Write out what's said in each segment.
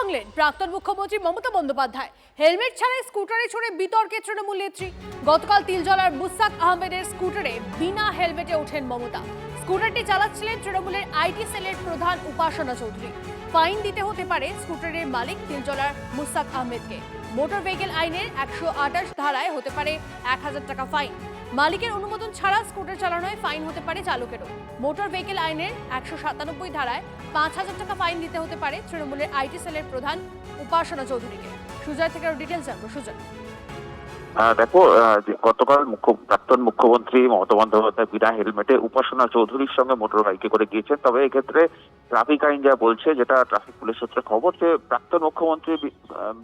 ভাঙলেন প্রাক্তন মুখ্যমন্ত্রী মমতা বন্দ্যোপাধ্যায়। হেলমেট ছাড়াই স্কুটারে চড়ে বিতর্কে তৃণমূল নেত্রী। গতকাল তিলজলার মুস্তাক আহমেদের স্কুটারে বিনা হেলমেটে ওঠেন মমতা। স্কুটারটি চালাচ্ছিলেন তৃণমূলের আইটি সেলের প্রধান উপাসনা চৌধুরী। ফাইন দিতে হতে পারে স্কুটারের মালিক তিলজলার মুস্তাক আহমেদকে। মোটর ভেহিকেল আইনের 128 ধারায় হতে পারে 1000 টাকা ফাইন। মালিকের অনুমোদন ছাড়া স্কুটার চালানোয় ফাইন হতে পারে চালকেরও। মোটর ভেহিকেল আইনের 197 ধারায় 5000 টাকা ফাইন দিতে হতে পারে তৃণমূলের আইটি সেলের প্রধান উপাসনা চৌধুরীকে। সুজয় থেকে ডিটেলস জানবো। সুজয়, দেখো, গতকাল প্রাক্তন মুখ্যমন্ত্রী মমতা বন্দ্যোপাধ্যায় বিনা হেলমেটে উপাসনা চৌধুরীর সঙ্গে মোটর বাইকে করে গিয়েছেন। তবে এক্ষেত্রে ট্রাফিক আইন যা বলছে, যেটা ট্রাফিক পুলিশ সূত্রে খবর, যে প্রাক্তন মুখ্যমন্ত্রীর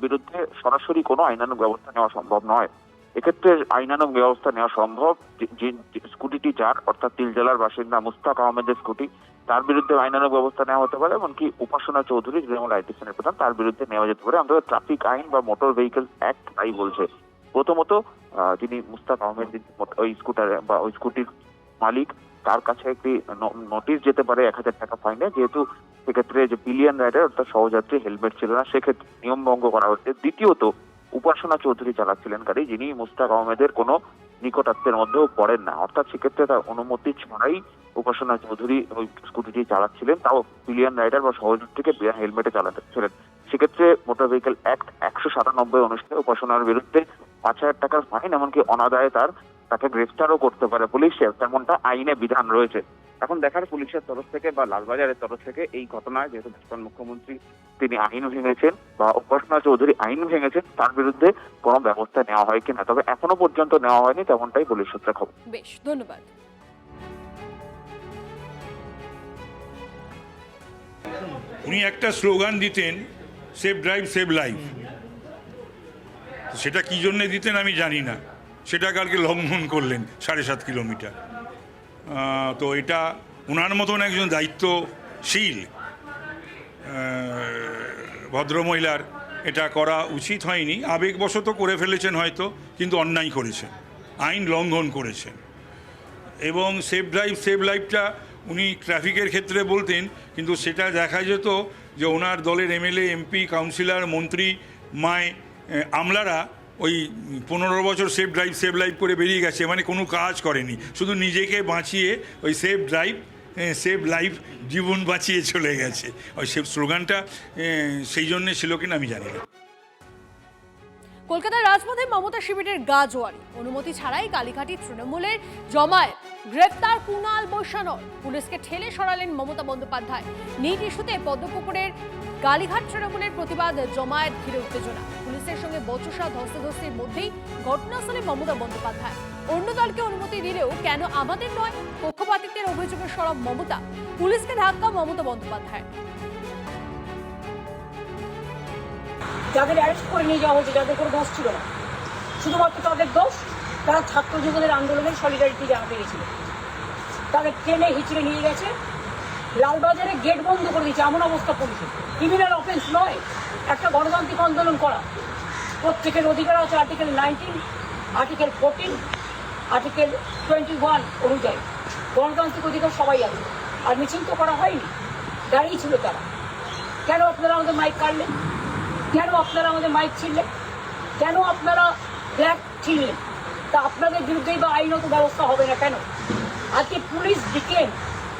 বিরুদ্ধে সরাসরি কোনো আইনানুগ ব্যবস্থা নেওয়া সম্ভব নয়। এক্ষেত্রে আইনানুগ ব্যবস্থা নেওয়া সম্ভব যে স্কুটিটি যার, অর্থাৎ তিলজলার বাসিন্দা মুস্তাক আহমেদের স্কুটি, তার বিরুদ্ধে আইনানুগ ব্যবস্থা নেওয়া হতে পারে। এমনকি উপাসনা চৌধুরী তৃণমূল আইটি সেলের প্রধান, তার বিরুদ্ধে নেওয়া যেতে পারে। আমাদের ট্রাফিক আইন বা মোটর ভেহিকেল অ্যাক্ট তাই বলছে। প্রথমত, যিনি মুস্তাক আহমেদ ওই স্কুটার বা ওই স্কুটির মালিক, তার কাছে একটি নোটিশ যেতে পারে 1000 টাকা ফাইনে, যেহেতু সেক্ষেত্রে যে পিলিয়ন রাইডার অর্থাৎ সহযাত্রী হেলমেট ছিল না, সেক্ষেত্রে নিয়ম ভঙ্গ করা হচ্ছে। দ্বিতীয়ত, উপাসনা চৌধুরী চালাচ্ছিলেন গাড়ি, যিনি মুস্তাক আহমেদের কোনো নিকটাত্মের মধ্যেও পড়েন না, অর্থাৎ সেক্ষেত্রে তার অনুমতি ছাড়াই উপাসনা চৌধুরী ওই স্কুটিটি চালাচ্ছিলেন, তাও পিলিয়ন রাইডার বা সহযাত্রীকে বিনা হেলমেটে চালাচ্ছিলেন। সেক্ষেত্রে মোটর ভেহিকেল অ্যাক্ট 197 অনুসারে উপাসনার বিরুদ্ধে 5000 টাকার ফাইন, এমনকি অনাদায়ে তাকে গ্রেফতারও করতে পারে পুলিশ, তেমনটা আইনে বিধান রয়েছে। এখন দেখার পুলিশের তরফ থেকে বা লালবাজারের তরফ থেকে এই ঘটনায়, যেহেতু প্রাক্তন মুখ্যমন্ত্রী তিনি আইন ভেঙেছেন বা উপাসনা চৌধুরী আইন ভেঙেছেন, তার বিরুদ্ধে কোনো ব্যবস্থা নেওয়া হয় কিনা। তবে এখনো পর্যন্ত নেওয়া হয়নি, তেমনটাই পুলিশ সূত্রে খবর। বেশ, ধন্যবাদ। উনি একটা স্লোগান দিতেন, সেফ ড্রাইভ সেভ লাইফ। সেটা কি জন্য দিতেন আমি জানি না, সেটা কালকে লঙ্ঘন করলেন 7.5 কিলোমিটার। তো এটা ওনার মতন একজন দায়িত্বশীল ভদ্রমহিলার এটা করা উচিত হয়নি। আবেগবশত করে ফেলেছেন হয়তো, কিন্তু অন্যায় করেছেন, আইন লঙ্ঘন করেছেন। এবং সেফ ড্রাইভ সেভ লাইফটা উনি ট্রাফিকের ক্ষেত্রে বলতেন, কিন্তু সেটা দেখা যেত যে ওনার দলের এমএলএ, এমপি, কাউন্সিলর, মন্ত্রী, আমলারা ওই 15 বছর সেফ ড্রাইভ সেভ লাইফ করে বেরিয়ে গেছে, মানে কোনো কাজ করেনি, শুধু নিজেকে বাঁচিয়ে ওই সেফ ড্রাইভ সেভ লাইফ জীবন বাঁচিয়ে চলে গেছে। ওই সেফ স্লোগানটা সেই জন্যে ছিল কিনা আমি জানি না। কলকাতার রাজপথে মমতা শিবিরের গা জোয়ারি। অনুমতি ছাড়াই কালীঘাটি তৃণমূলের জমায়েত। গ্রেফতার কুণাল বৈশ্যানর। পুলিশকে ঠেলে সরালেন মমতা বন্দ্যোপাধ্যায়। নিট ইস্যুতে পদ্মপুকুরের কালীঘাট তৃণমূলের প্রতিবাদ জমায়েত ঘিরে উত্তেজনা। পুলিশের সঙ্গে বচসা ধস্তাধস্তির মধ্যেই ঘটনাস্থলে মমতা বন্দ্যোপাধ্যায়। অন্য দলকে অনুমতি দিলেও কেন আমাদের নয়, পক্ষপাতিত্বের অভিযোগে সরব মমতা। পুলিশকে ধাক্কা মমতা বন্দ্যোপাধ্যায়। যাদের অ্যারেস্ট করে নিয়ে যাওয়া হয়েছে, যাদের কোনো দোষ ছিল না, শুধুমাত্র তাদের দোষ তারা ছাত্র যুবদের আন্দোলনের সলিডারিটি জানাতে গেছিল। তাদের ট্রেনে হিচড়ে নিয়ে গেছে, লালবাজারে গেট বন্ধ করে দিয়েছে। এমন অবস্থা পুলিশের। ক্রিমিনাল অফেন্স নয় একটা গণতান্ত্রিক আন্দোলন করা। প্রত্যেকের অধিকার আছে আর্টিকেল 19, আর্টিকেল 14, আর্টিকেল 21 অনুযায়ী গণতান্ত্রিক অধিকার সবাই আছে। আর মিছিল তো করা হয়নি, দাঁড়িয়ে ছিল তারা। কেন আপনারা আমাদের মাইক কাটলেন? কেন আপনারা আমাদের মাইক ছিনলেন? কেন আপনারা ব্ল্যাক ছিনলেন? তা আপনাদের বিরুদ্ধেই বা আইনত ব্যবস্থা হবে না কেন? আজকে পুলিশ ডিকেন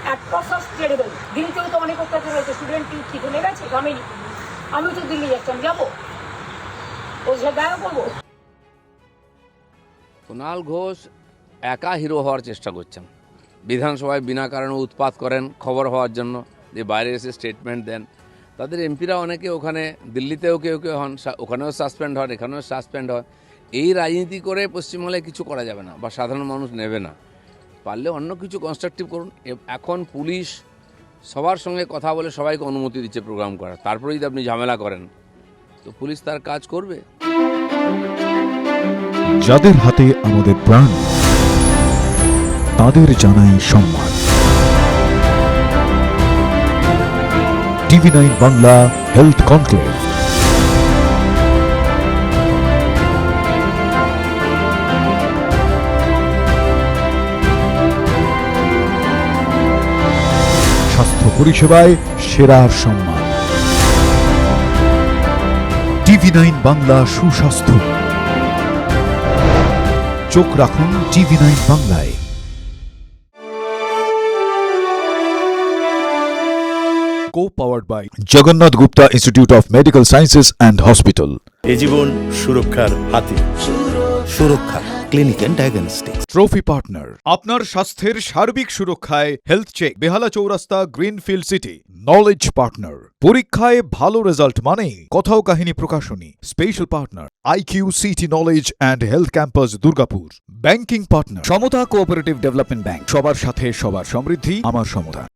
অ্যাট্রসাস ট্রেডেবল। দিল্লিতেও তো অনেক অত্যাচার হয়েছে, স্টুডেন্ট কি চলে গেছে গ্রামেরই। আমিও তো দিল্লি যাচ্ছি, আমি যাবো, ওর সাথে দেখা করবো। কুণাল ঘোষ একা হিরো হওয়ার চেষ্টা করছেন। বিধানসভায় বিনা কারণে উৎপাত করেন খবর হওয়ার জন্য, যে বাইরে এসে স্টেটমেন্ট দেন। তাদের এমপিরা অনেকে ওখানে, দিল্লিতেও কেউ হন, ওখানেও সাসপেন্ড হন, এখানেও সাসপেন্ড হয়। এই রাজনীতি করে পশ্চিমবাংলায় কিছু করা যাবে না বা সাধারণ মানুষ নেবে না। পারলে অন্য কিছু কনস্ট্রাকটিভ করুন। এখন পুলিশ সবার সঙ্গে কথা বলে সবাইকে অনুমতি দিচ্ছে প্রোগ্রাম করার, তারপরে যদি আপনি ঝামেলা করেন তো পুলিশ তার কাজ করবে। যাদের হাতে আমাদের প্রাণ, তাদের জানাই সম্মান। TV9 Bangla health conclave. স্বাস্থ্য পরিষেবায় সেরার সম্মান। TV9 বাংলা সুস্বাস্থ্য। চোখ রাখুন TV9 বাংলায়। Co-powered by Jagannath Gupta Institute of Medical Sciences and Hospital. এ জীবন সুরক্ষার হাতে। Suraksha clinic and diagnostics. ট্রফি পার্টনার আপনার স্বাস্থ্যের সার্বিক সুরক্ষায় হেলথ চেক, বেহালা চৌরাস্তা, গ্রিনফিল্ড সিটি। নলেজ পার্টনার পরীক্ষায় ভালো রেজাল্ট মানেই কথাও কাহিনী প্রকাশনী। Special partner IQ city knowledge and health campus Durgapur. Banking partner Samata cooperative development bank, সবার সাথে সবার সমৃদ্ধি আমার সমতা।